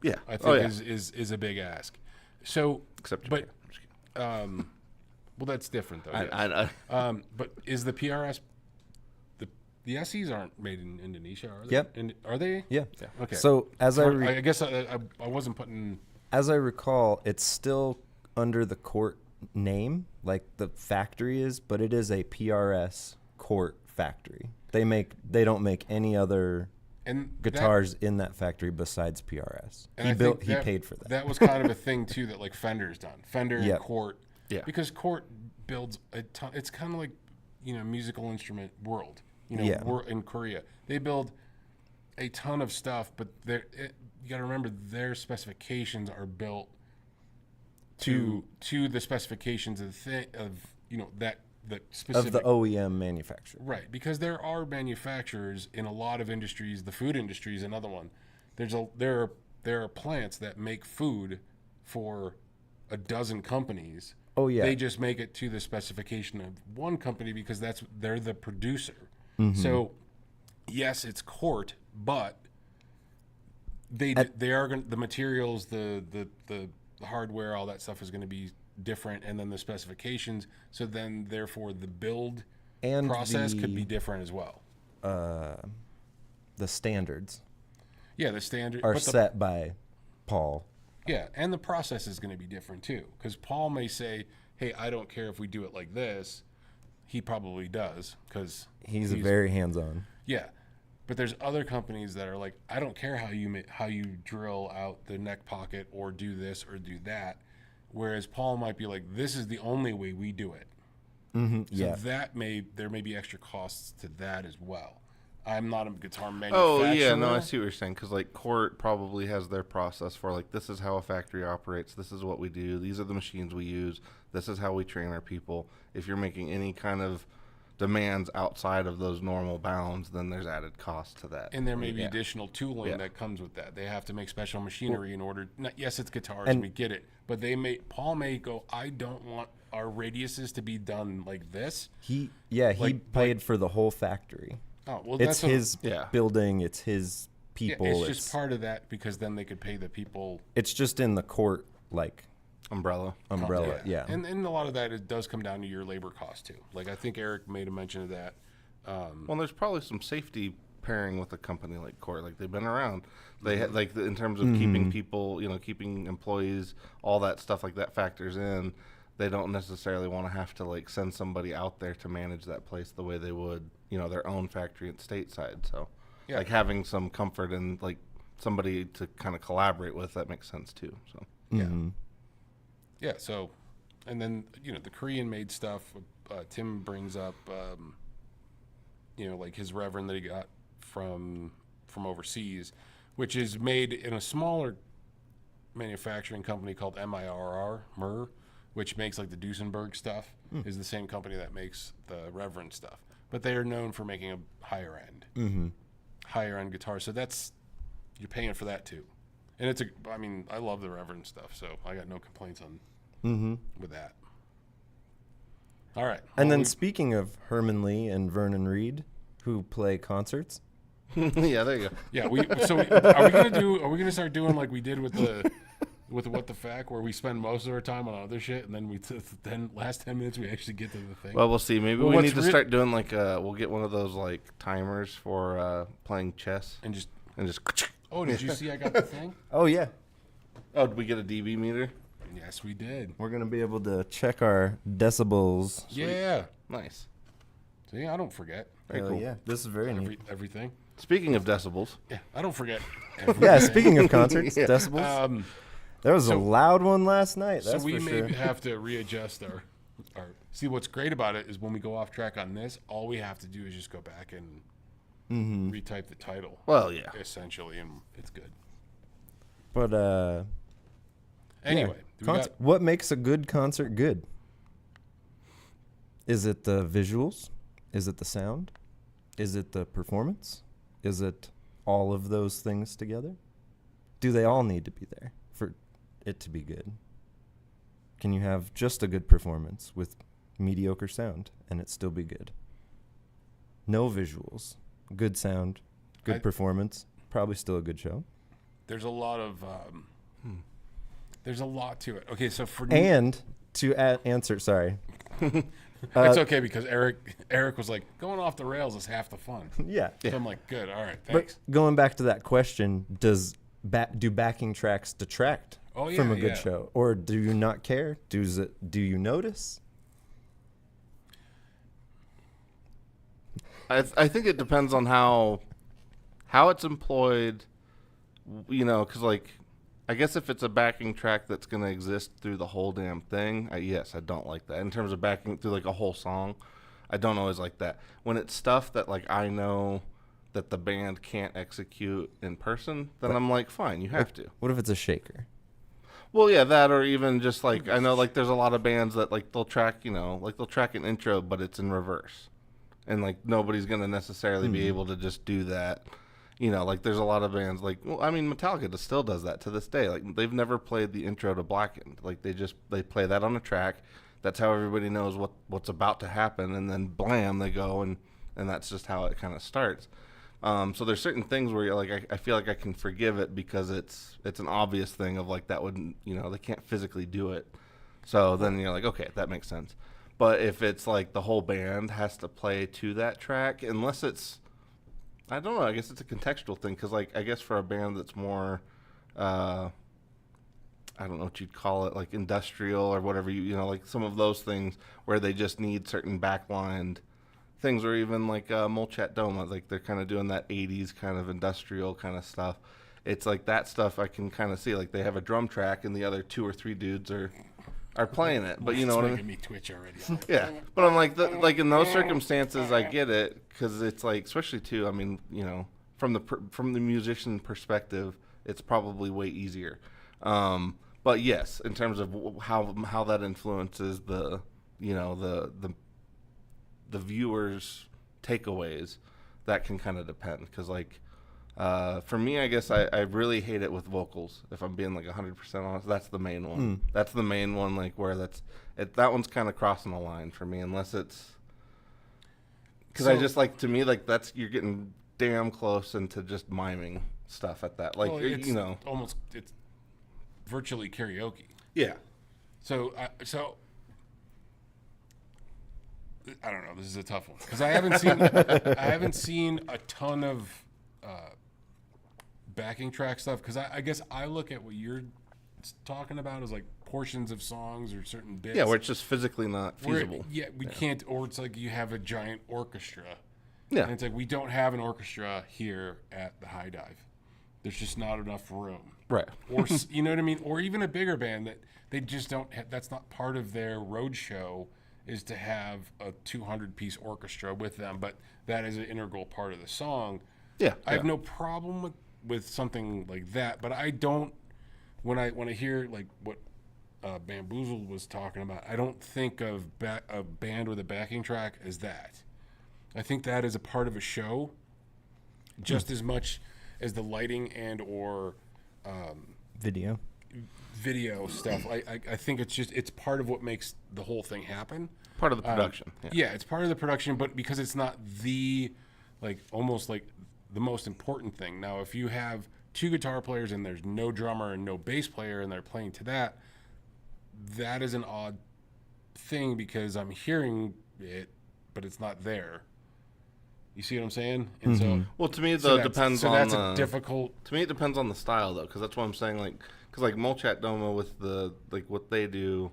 yeah. I think Oh, yeah. is a big ask. So, Except but Japan. I'm just kidding. well, that's different though. I, But is the PRS the SEs aren't made in Indonesia, are they? Yep. Are they? Yeah. Okay. So as I I guess I wasn't putting. as I recall, it's still under the Cort name, like the factory is, but it is a PRS Cort factory. They don't make any other And guitars in that factory besides PRS. And He paid for that. That was kind of a thing too that like Fender's done. Fender and Yep. Cort. Yeah. Because Cort builds a ton. It's kind of like, musical instrument world. Yeah. We're in Korea. They build a ton of stuff, but you got to remember their specifications are built to the specifications of the thing that specific Of the OEM manufacturer. Right, because there are manufacturers in a lot of industries. The food industry is another one. There are plants that make food for a dozen companies. Oh, yeah. They just make it to the specification of one company because they're the producer. Mm-hmm. So, yes, it's Cort, but they are going the materials, the hardware, all that stuff is going to be different, and then the specifications. So then, therefore, the build And process could be different as well. The standards Yeah, the standard are but set by Paul. Yeah, and the process is going to be different too, because Paul may say, "Hey, I don't care if we do it like this." He probably does, because He's very hands-on. yeah. But there's other companies that are like, "I don't care how you drill out the neck pocket or do this or do that," whereas Paul might be like, "This is the only way we do it." Mm-hmm. So Yeah. there may be extra costs to that as well. I'm not a guitar manufacturer. Oh yeah, no, I see what you're saying. Because like Cort probably has their process for like, this is how a factory operates. This is what we do. These are the machines we use. This is how we train our people. If you're making any kind of demands outside of those normal bounds, then there's added cost to that. And there may be additional tooling that comes with that. They have to make special machinery in order. Yes, it's guitars, and we get it. But Paul may go, "I don't want our radiuses to be done like this." He paid for the whole factory. Oh, well, It's that's his building. It's his people. it's just part of that, because then they could pay the people. It's just in the Cort Umbrella. yeah. And a lot of that, it does come down to your labor cost too. Like I think Eric made a mention of that. Well, there's probably some safety pairing with a company like Cort. Like they've been around. They had like in terms of keeping people, keeping employees, all that stuff like that factors in. They don't necessarily want to have to like send somebody out there to manage that place the way they would, their own factory at stateside. So, like having some comfort and like somebody to kind of collaborate with, that makes sense too. So, Yeah. So, and then the Korean made stuff. Tim brings up, like his Reverend that he got from overseas, which is made in a smaller manufacturing company called MIRR, which makes like the Duesenberg stuff. Is the same company that makes the Reverend stuff, but they are known for making a higher end guitar. So you're paying for that too. And I love the Reverend stuff, so I got no complaints on with that. All right. And then speaking of Herman Lee and Vernon Reed, who play concerts, yeah, there you go. Yeah, are we gonna start doing like we did with the What the Fact, where we spend most of our time on other shit, and then then last 10 minutes we actually get to the thing? Well, we'll see. Maybe we need to start doing like we'll get one of those like timers for playing chess and just. Oh, did you see I got the thing? oh yeah, did we get a dB meter? Yes, we did. we're gonna be able to check our decibels. Yeah. Nice. See, I don't forget. Very cool. Yeah, this is very neat. Everything. Speaking of decibels, Yeah, I don't forget. Everything. Yeah, speaking of concerts, decibels. There was a so- loud one last night. That's So we for may sure. have to readjust our. See, what's great about it is when we go off track on this, all we have to do is just go back and retype the title. Well, yeah. Essentially, and it's good. But Anyway, what makes a good concert good? Is it the visuals? Is it the sound? Is it the performance? Is it all of those things together? Do they all need to be there for it to be good? Can you have just a good performance with mediocre sound and it still be good? No visuals, good sound, good performance, probably still a good show. There's a lot of there's a lot to it. Okay, so And to answer, sorry. it's okay, because Eric was like, going off the rails is half the fun. Yeah. So I'm like, good, all right, thanks. But going back to that question, do backing tracks detract Oh, yeah, from a good yeah. show? Or do you not care? Do you notice? I think it depends on how it's employed, because like I guess if it's a backing track that's going to exist through the whole damn thing, yes, I don't like that. In terms of backing through like a whole song, I don't always like that. When it's stuff that like I know that the band can't execute in person, then I'm like, fine, you have to. What if it's a shaker? Well, yeah, that, or even just like I know like there's a lot of bands that like they'll track, like they'll track an intro, but it's in reverse, and like nobody's gonna necessarily be able to just do that. Like there's a lot of bands like, well, I mean, Metallica still does that to this day. Like they've never played the intro to Blackened. Like they play that on a track. That's how everybody knows what's about to happen, and then blam, they go, and that's just how it kind of starts. So there's certain things where you're like, I feel like I can forgive it because it's an obvious thing of like that wouldn't, they can't physically do it. So then you're like, okay, that makes sense. But if it's like the whole band has to play to that track, unless it's, I don't know, I guess it's a contextual thing because like I guess for a band that's more, I don't know what you'd call it, like industrial or whatever, like some of those things where they just need certain backlined things, or even like Molchat Doma, like they're kind of doing that 80s kind of industrial kind of stuff. It's like that stuff I can kind of see, like they have a drum track and the other 2 or 3 dudes are playing it, but you know what I mean? Me twitch already. Yeah, but I'm like, like in those circumstances, I get it because it's like, especially too. I mean, from the musician perspective, it's probably way easier. But yes, in terms of how that influences the viewers' takeaways, that can kind of depend. Because like for me, I guess I really hate it with vocals. If I'm being like 100% honest, that's the main one. That's the main one. Like where that one's kind of crossing the line for me, unless it's because I just like, to me, like you're getting damn close into just miming stuff at that. Like it's almost, it's virtually karaoke. Yeah. So I don't know. This is a tough one because I haven't seen a ton of backing track stuff, because I guess I look at what you're talking about as like portions of songs or certain bits. Yeah, where it's just physically not feasible. We can't, or it's like you have a giant orchestra. Yeah. And it's like we don't have an orchestra here at the High Dive. There's just not enough room. Right. Or you know what I mean? Or even a bigger band that they just don't have, that's not part of their road show, is to have a 200-piece orchestra with them, but that is an integral part of the song. Yeah. I have no problem with something like that, but I don't, when I hear like what Bamboozled was talking about, I don't think of a band with a backing track as that. I think that is a part of a show just as much as the lighting and or Video stuff. I think it's part of what makes the whole thing happen. Part of the production. Yeah, it's part of the production, but because it's not almost like the most important thing. Now, if you have 2 guitar players and there's no drummer and no bass player and they're playing to that is an odd thing because I'm hearing it, but it's not there. You see what I'm saying? And so, well, to me, though, it depends on that's the, a difficult. To me, it depends on the style, though, because that's what I'm saying. Like, because like Molchat Doma with the what they do,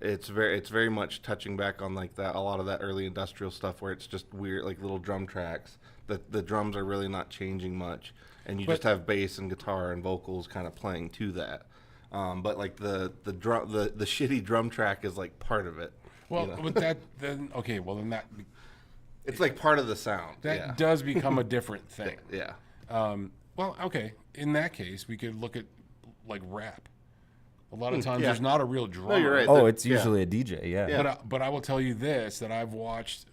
it's very much touching back on like that, a lot of that early industrial stuff where it's just weird, like little drum tracks. The drums are really not changing much, and you just have bass and guitar and vocals kind of playing to that. But like the shitty drum track is like part of it. Well, with that, then okay, well then that. It's like part of the sound. That does become a different thing. Yeah. Well, okay. In that case, we could look at like rap. A lot of times, there's not a real drummer. No, you're right. Oh, it's usually a DJ. Yeah. But I will tell you this: that I've watched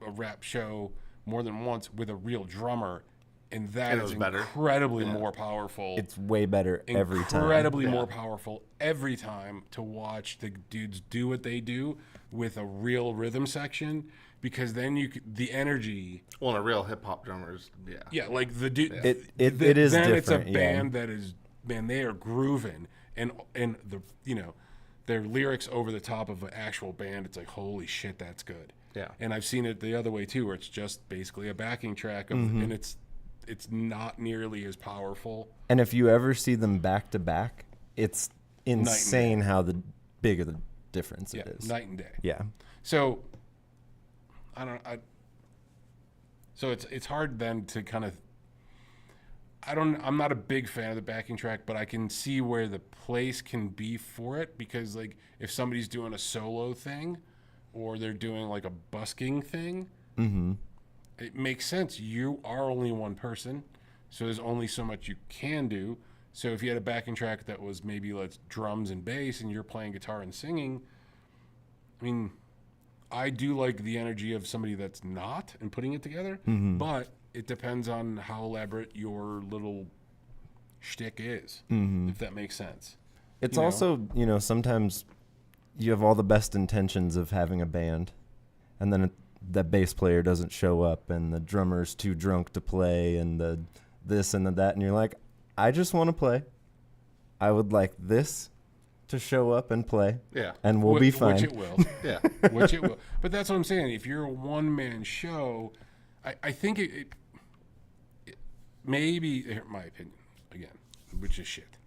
a rap show more than once with a real drummer, and that is incredibly more powerful. It's way better every time. Incredibly more powerful every time to watch the dudes do what they do with a real rhythm section. Because then the energy. Well, a real hip hop drummers, yeah, like the dude. It is then different. It's a band that is, man, they are grooving, and the their lyrics over the top of an actual band. It's like, holy shit, that's good. Yeah. And I've seen it the other way too, where it's just basically a backing track, and it's not nearly as powerful. And if you ever see them back to back, it's insane how the bigger the difference Yeah, it is. night and day. Yeah. So so it's hard then to kind of I'm not a big fan of the backing track, but I can see where the place can be for it, because like if somebody's doing a solo thing or they're doing like a busking thing, it makes sense. You are only one person, so there's only so much you can do. So if you had a backing track that was maybe drums and bass and you're playing guitar and singing, I mean, I do like the energy of somebody that's not and putting it together, but it depends on how elaborate your little shtick is, if that makes sense. It's You know? also, sometimes you have all the best intentions of having a band, and then the bass player doesn't show up, and the drummer's too drunk to play, and the this and the that, and you're like, I just want to play. I would like this to show up and play, Yeah. and we'll be fine. Which it will. Yeah. Which it will. But that's what I'm saying. If you're a one-man show, I think it maybe, my opinion, again, which is shit.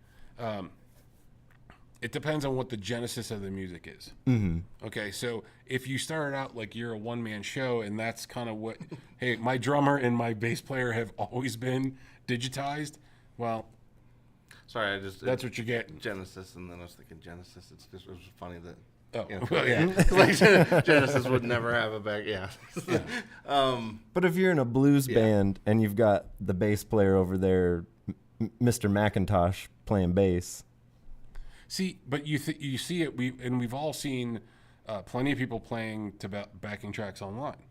It depends on what the genesis of the music is. Okay, so if you started out like you're a one-man show and that's kind of what, hey, my drummer and my bass player have always been digitized, well, Sorry, that's what you're getting. Genesis, and then I was thinking Genesis. It was funny that. Oh, You know, well, yeah. like Genesis would never have a back. Yeah. But if you're in a blues Yeah. band and you've got the bass player over there, Mr. McIntosh, playing bass, See, but you see it. We've all seen plenty of people playing to backing tracks online.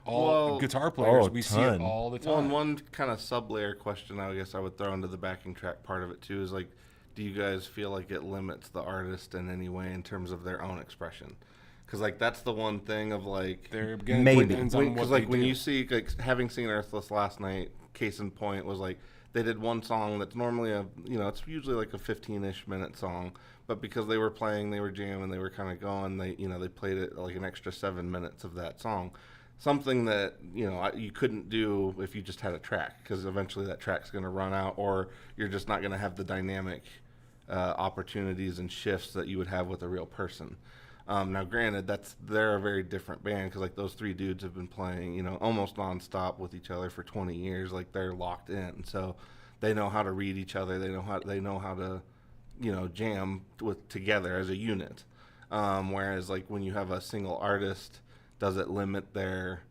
All guitar players, we see it ton. all the time. Well, and one kind of sub-layer question I guess I would throw into the backing track part of it too is like, do you guys feel like it limits the artist in any way in terms of their own expression? Because like that's the one thing of like There again, Maybe. it depends on what because they like when do. you see like having seen Earthless last night, case in point was like they did one song that's normally it's usually like a 15-ish minute song, but because they were playing, they were jamming, they were kind of going, they played it like an extra 7 minutes of that song. Something that you couldn't do if you just had a track, because eventually that track's going to run out, or you're just not going to have the dynamic opportunities and shifts that you would have with a real person. Now, granted, they're a very different band, because like those three dudes have been playing almost nonstop with each other for 20 years. Like they're locked in, so they know how to read each other. They know how to jam together as a unit. Whereas like when you have a single artist, does it limit their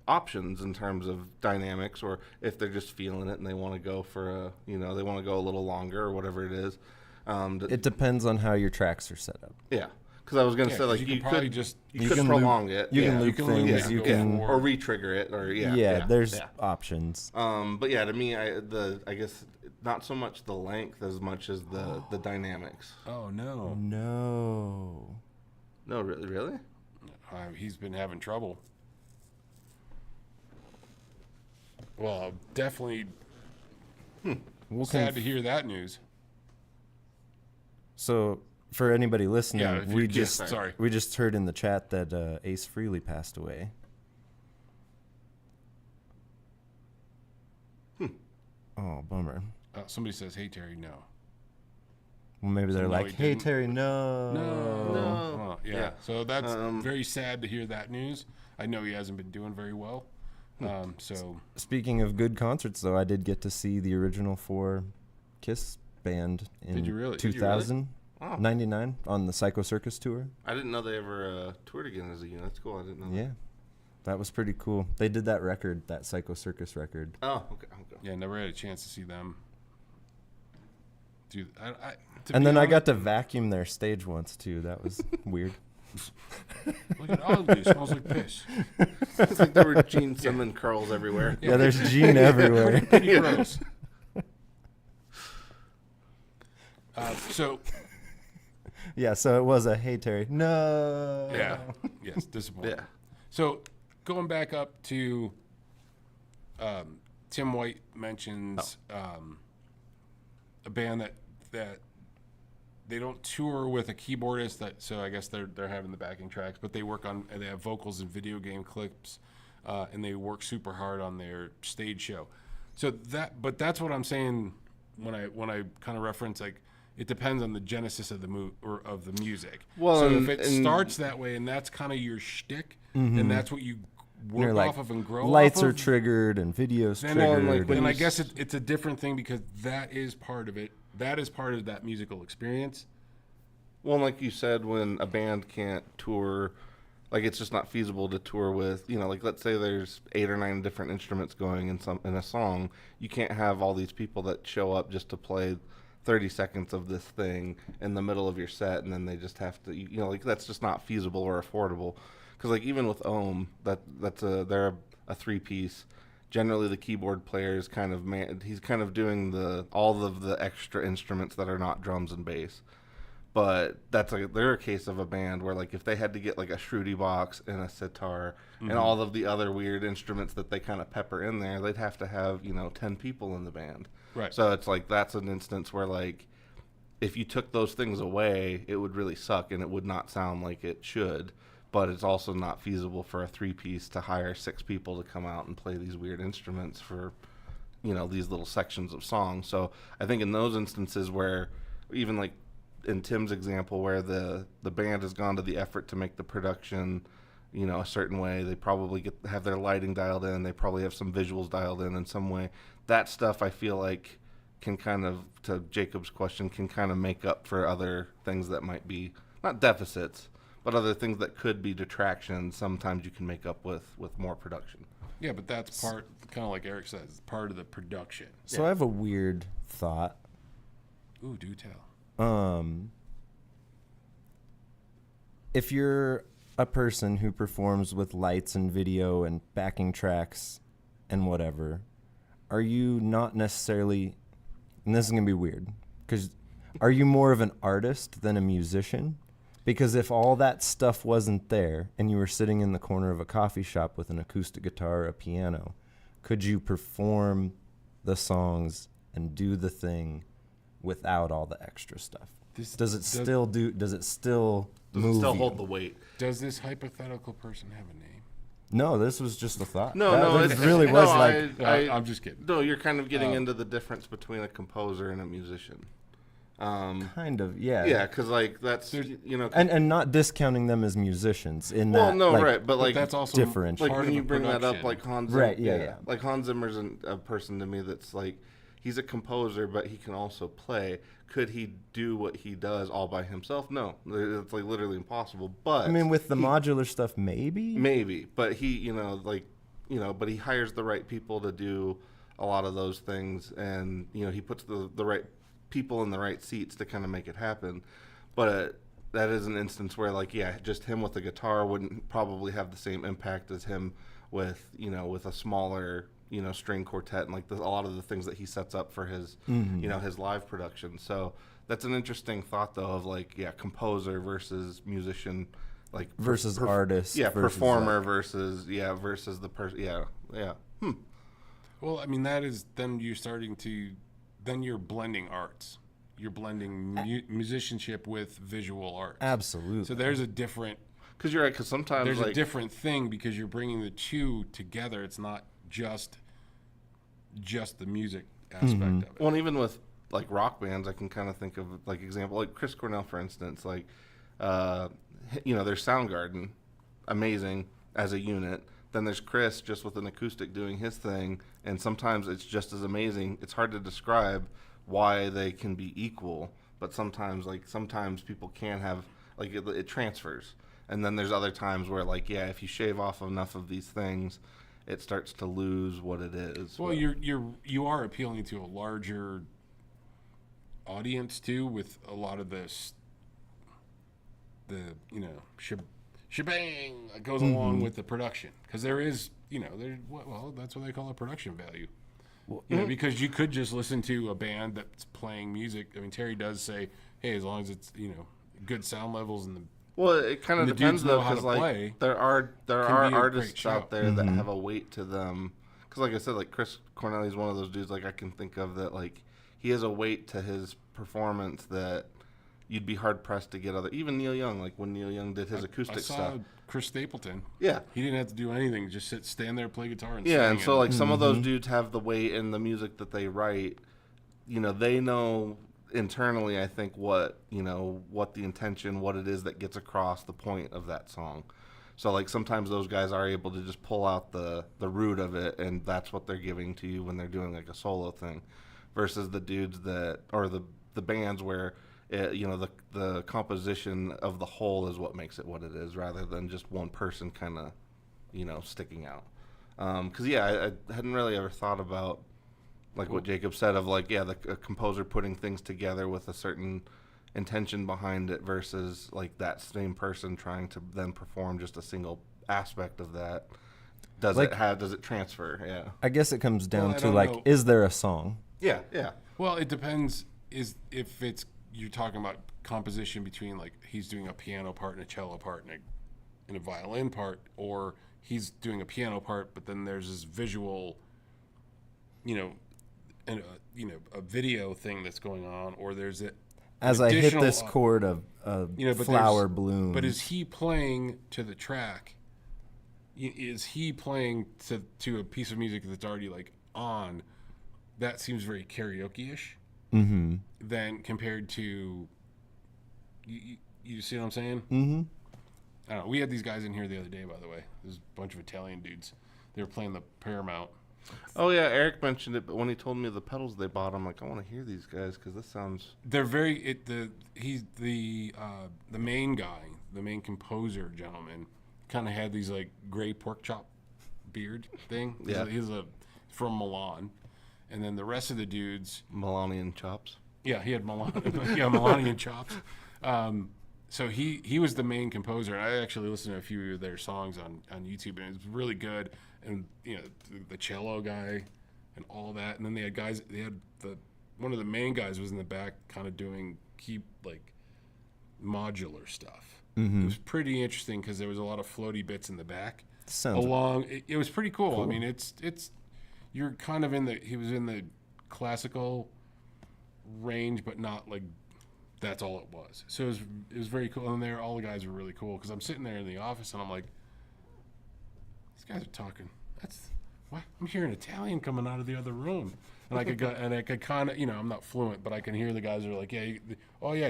options in terms of dynamics, or if they're just feeling it and they want to go for they want to go a little longer or whatever it is? it depends on how your tracks are set up. Yeah, because I was going to Yeah, say 'cause like you you could probably could just you could prolong it. You yeah. can loop can loop things. it, You go can, for- or re-trigger it, or there's yeah. options. But yeah, to me, I guess not so much the length as much as the dynamics. Oh no, No. No, really. he's been having trouble. Well, definitely We'll sad to hear that news. So, for anybody listening, Yeah, if we you- just sorry. we just heard in the chat that Ace Frehley passed away. Oh, bummer. Somebody says, "Hey Terry, no." Well, maybe they're no, like, he "Hey didn't. Terry, no." Oh, yeah. Yeah. So that's very sad to hear that news. I know he hasn't been doing very well. So Speaking of good concerts, though, I did get to see the original 4 Kiss band in Did you really? 2000, Wow. 99 on the Psycho Circus tour. I didn't know they ever toured again as a unit. That's cool. I didn't know. Yeah, that was pretty cool. They did that record, that Psycho Circus record. That. Oh, okay. yeah, never had a chance to see them. Dude, And then I got to vacuum their stage once too. That was weird. look at Ugly. It smells like piss. It's like there were Gene Simmons curls everywhere. Yeah, there's Gene everywhere. Pretty gross. So Yeah, so it was a "Hey Terry, no." yeah, yes, disappointing. Yeah. So going back up to Tim White mentions a band that they don't tour with a keyboardist, so I guess they're having the backing tracks, but they work on, and they have vocals in video game clips, and they work super hard on their stage show. So that's what I'm saying when I kind of reference, like, it depends on the genesis of the or of the music. Well, so and- if it and- starts that way and that's kind of your shtick, and that's what you work You're like, off of and grow lights off are of, triggered and videos then, triggered. then and- I guess it's a different thing because that is part of it. That is part of that musical experience. Well, like you said, when a band can't tour, like it's just not feasible to tour with, like let's say there's 8 or 9 different instruments going in a song. You can't have all these people that show up just to play 30 seconds of this thing in the middle of your set, and then they just have to, like that's just not feasible or affordable. Because like even with Ohm, they're a 3-piece. Generally, the keyboard player is kind of he's kind of doing all of the extra instruments that are not drums and bass. But they're a case of a band where like if they had to get like a Shruti box and a sitar and all of the other weird instruments that they kind of pepper in there, they'd have to have 10 people in the band. Right. So it's like that's an instance where like if you took those things away, it would really suck and it would not sound like it should. But it's also not feasible for a 3-piece to hire 6 people to come out and play these weird instruments for these little sections of songs. So I think in those instances where even like in Tim's example where the band has gone to the effort to make the production a certain way, they probably have their lighting dialed in, they probably have some visuals dialed in some way. That stuff I feel like can kind of, to Jacob's question, can kind of make up for other things that might be not deficits, but other things that could be detractions. Sometimes you can make up with more production. Yeah, but that's part, kind of like Eric says, it's part of the production. So I have a weird thought. Ooh, do tell. If you're a person who performs with lights and video and backing tracks and whatever, are you not necessarily, and this is going to be weird, because are you more of an artist than a musician? Because if all that stuff wasn't there and you were sitting in the corner of a coffee shop with an acoustic guitar or a piano, could you perform the songs and do the thing without all the extra stuff? Does it still move Still you? hold the weight. Does this hypothetical person have a name? No, this was just a thought. No, it it really was like I'm just kidding. No, you're kind of getting into the difference between a composer and a musician. kind of, yeah. Yeah, because like that's And not discounting them as musicians in well, that. no, like, right, but like that's also different. like part when of you the bring that up, production. like Hans, Right, yeah. like Hans Zimmer's a person to me that's like he's a composer, but he can also play. Could he do what he does all by himself? No, it's like literally impossible. But I mean, with the modular stuff, maybe. but he, but he hires the right people to do a lot of those things, and he puts the right people in the right seats to kind of make it happen. But that is an instance where, like, yeah, just him with a guitar wouldn't probably have the same impact as him with a smaller string quartet and like a lot of the things that he sets up for his his live production. So that's an interesting thought though of like, yeah, composer versus musician, like versus artist, yeah, versus performer like, versus the person, yeah. Well, I mean, that is then you're blending arts. You're blending musicianship with visual arts. absolutely. So there's a different. Because you're right. Because sometimes There's like, a different thing because you're bringing the two together. It's not just the music aspect of it. well, and even with like rock bands, I can kind of think of like example like Chris Cornell, for instance. Like, there's Soundgarden, amazing as a unit. Then there's Chris just with an acoustic doing his thing, and sometimes it's just as amazing. It's hard to describe why they can be equal, but sometimes people can have like it transfers. And then there's other times where like, yeah, if you shave off enough of these things, it starts to lose what it is. Well, you are appealing to a larger audience too, with a lot of this, shebang that goes along with the production, because there is, that's what they call a production value. Because you could just listen to a band that's playing music. I mean, Terry does say, hey, as long as it's good sound levels and the well, it kind of the depends dudes know though, how because to like play, there are be a great artists show. out there that have a weight to them. Because like I said, like Chris Cornell is one of those dudes like I can think of that like he has a weight to his performance that you'd be hard pressed to get other. Even Neil Young, like when Neil Young did his acoustic I saw stuff. Chris Stapleton. Yeah. He didn't have to do anything; just stand there, play guitar, and Yeah, sing. and so like some of those dudes have the weight in the music that they write. They know internally, I think what the intention, what it is that gets across the point of that song. So like sometimes those guys are able to just pull out the root of it, and that's what they're giving to you when they're doing like a solo thing, versus the dudes that or the bands where the composition of the whole is what makes it what it is, rather than just one person kind of sticking out. Because I hadn't really ever thought about like what Jacob said of like a composer putting things together with a certain intention behind it versus like that same person trying to then perform just a single aspect of that. Does it transfer? Yeah. I guess it comes down I to don't like, know. is there a song? Yeah. Well, it depends. If you're talking about composition between like he's doing a piano part and a cello part and a violin part, or he's doing a piano part, but then there's this visual, and a video thing that's going on, or there's As I hit additional, this chord of but flower there's- blooms. But is he playing to the track? Is he playing to a piece of music that's already like on? That seems very karaoke-ish. Mm-hmm. Than compared to you see what I'm saying? Mm-hmm. I don't know. We had these guys in here the other day, by the way. There's a bunch of Italian dudes. They were playing the Paramount. Oh yeah, Eric mentioned it, but when he told me the pedals they bought, I'm like, I want to hear these guys because this sounds. They're very he's the main guy, the main composer gentleman, kind of had these like gray pork chop beard thing. Yeah. He's from Milan, and then the rest of the dudes. Melanian chops. Yeah, he had Melanian chops. So he was the main composer. And I actually listened to a few of their songs on YouTube, and it was really good. And the cello guy and all that. And then they had guys. They had one of the main guys was in the back, kind of doing modular stuff. Mm-hmm. It was pretty interesting because there was a lot of floaty bits in the back. Sounds It was pretty cool. I mean, it's you're kind of he was in the classical range, but not like that's all it was. So it was very cool. And all the guys were really cool because I'm sitting there in the office and I'm like, these guys are talking. What? I'm hearing Italian coming out of the other room, and I could kind of I'm not fluent, but I can hear the guys are like,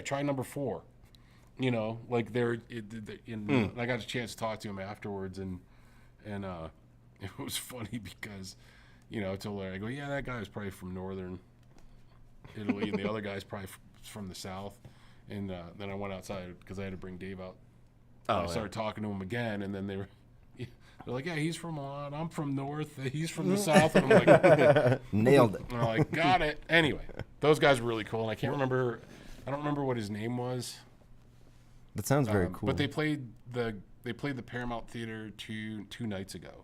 try number 4. Like I got a chance to talk to him afterwards, and it was funny because I told her, I go, that guy was probably from northern Italy, and the other guy's probably from the south. And then I went outside because I had to bring Dave out. I started talking to him again, and then they're like, he's from Milan, I'm from north, he's from the south. And I'm like, nailed it. and I'm like, got it. Anyway, those guys were really cool, and I don't remember what his name was. That sounds very cool. But they played the Paramount Theater two nights ago.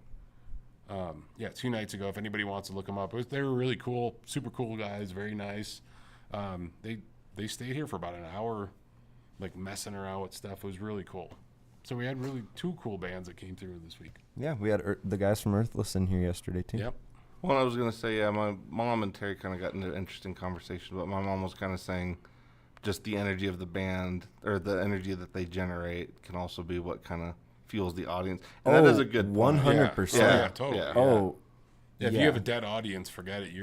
2 nights ago. If anybody wants to look them up, they were really cool, super cool guys, very nice. They stayed here for about an hour, like messing around with stuff. It was really cool. So we had really 2 cool bands that came through this week. Yeah, we had the guys from Earthless in here yesterday too. Yep. Well, I was gonna say, my mom and Terry kind of got into an interesting conversation, but my mom was kind of saying, just the energy of the band or the energy that they generate can also be what kind of fuels the audience. And that is a good point. 100%. Yeah, totally. Yeah. Oh, Yeah, if you have a dead audience, forget it.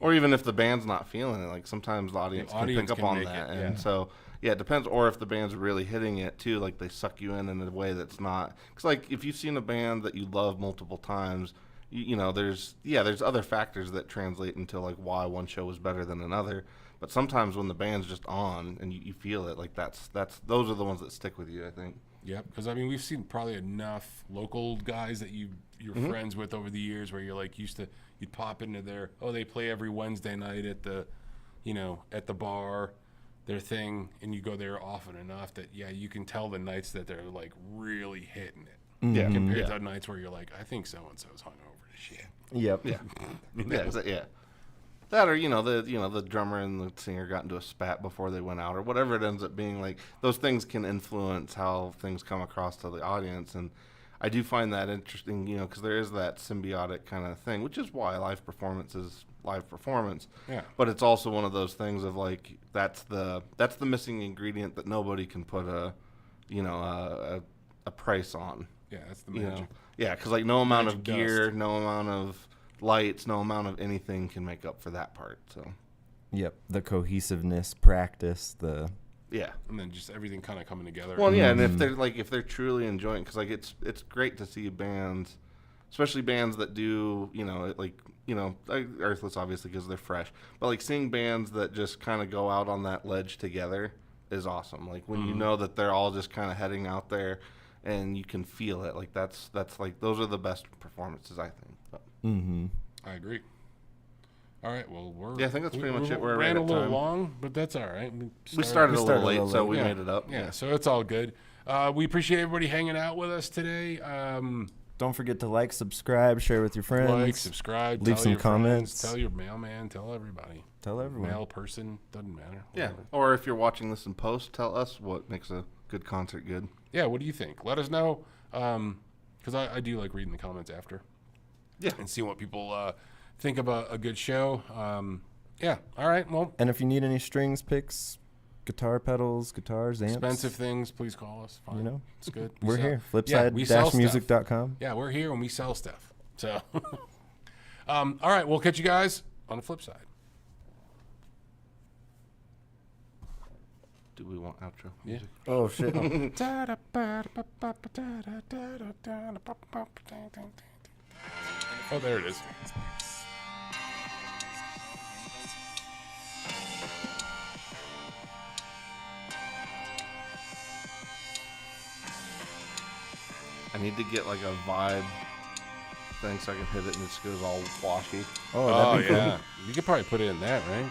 Or even if the band's not feeling it, like sometimes the audience can pick up on that. And so, it depends. Or if the band's really hitting it too, like they suck you in a way that's not. Because like if you've seen a band that you love multiple times, there's other factors that translate into like why one show is better than another. But sometimes when the band's just on and you feel it, like that's those are the ones that stick with you, I think. Yep, because I mean we've seen probably enough local guys that you're friends with over the years where you're like you'd pop into they play every Wednesday night at the at the bar, their thing, and you go there often enough that you can tell the nights that they're like really hitting it. Yeah. Compared to nights where you're like, I think so and so's hungover to shit. yep. Yeah. That or the drummer and the singer got into a spat before they went out or whatever it ends up being. Like those things can influence how things come across to the audience, and I do find that interesting, because there is that symbiotic kind of thing, which is why live performance is live performance. Yeah. But it's also one of those things of like that's the missing ingredient that nobody can put a price on. Yeah, that's the magic. Yeah, because like no amount of Magic gear, dust. no amount of lights, no amount of anything can make up for that part. So Yep, the cohesiveness, practice, the Yeah. and then just everything kind of coming together. Well, yeah, and if they're truly enjoying, because like it's great to see bands, especially bands that do like Earthless obviously because they're fresh, but like seeing bands that just kind of go out on that ledge together is awesome. Like when you know that they're all just kind of heading out there, and you can feel it. Like that's like those are the best performances, I think. But. I agree. All right, well, I think that's pretty much it. We're ran right a at little time. long, but that's all right. We started a little late, late. so we Yeah. made it up. Yeah, so it's all good. We appreciate everybody hanging out with us today. don't forget to like, subscribe, share with your friends. Like, subscribe, leave tell some your friends, comments. tell your mailman, tell everybody. Tell everyone. Mail person, doesn't matter. Yeah. Whatever. Or if you're watching this in post, tell us what makes a good concert good. Yeah, what do you think? Let us know, because I do like reading the comments after. Yeah. And seeing what people think about a good show. Yeah, all right, well, And if you need any strings, picks, guitar pedals, guitars, amps, expensive things, please call us. Fine. You know, it's good. we're sell- here. Yeah, we sell stuff. Flipside-music.com. Yeah, we're here and we sell stuff. So, all right, we'll catch you guys on the flip side. Do we want outro Yeah. music? Oh, shit. Oh, there it is. I need to get like a vibe thing so I can hit it and it just goes all washy. Oh, Oh, that'd be cool. yeah. You could probably put it in that, right?